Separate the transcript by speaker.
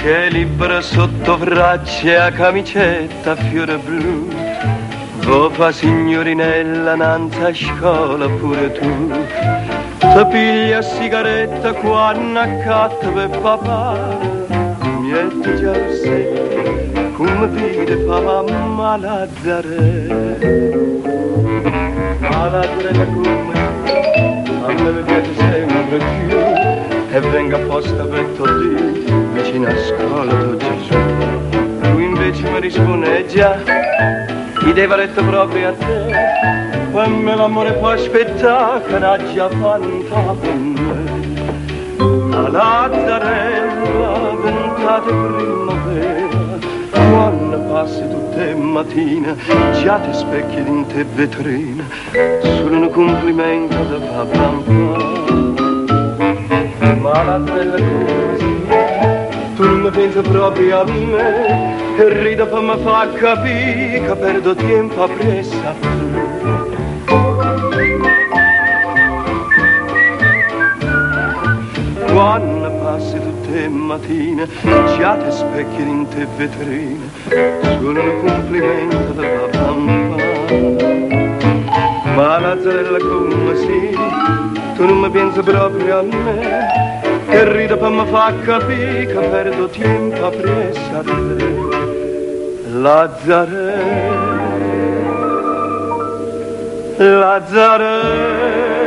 Speaker 1: che libra sotto braccia a camicetta a fiore blu. Vo fa signorinella nanza a scuola pure tu. Ti piglia sigaretta quando accatta per papà. Mieti già rossetto come vide fa mamma Lazzarella. Ma Lazzarella come a me mi piace sempre più e venga apposta per Todì vicino a scuola do Gesù. Lui invece mi risponde già, ideva detto proprio a te, per me l'amore può aspettare che n'ha già fatta per me. A Lazzarella ventate primavera, quando passi tutte mattine, già ti specchi in te vetrina, solo un complimento da papà. Ma Lazzarella così, tu non mi pensi proprio a me, e rida per me fa capire che perdo tempo appresso a te. Quando passi tutte mattine, già ti specchi in te vetrine, solo un complimento da papà. Ma Lazzarella come sì, tu non mi pensi proprio a me, che rida per me fa capire che perdo tempo appresso a te. Lazzarella, Lazzarella.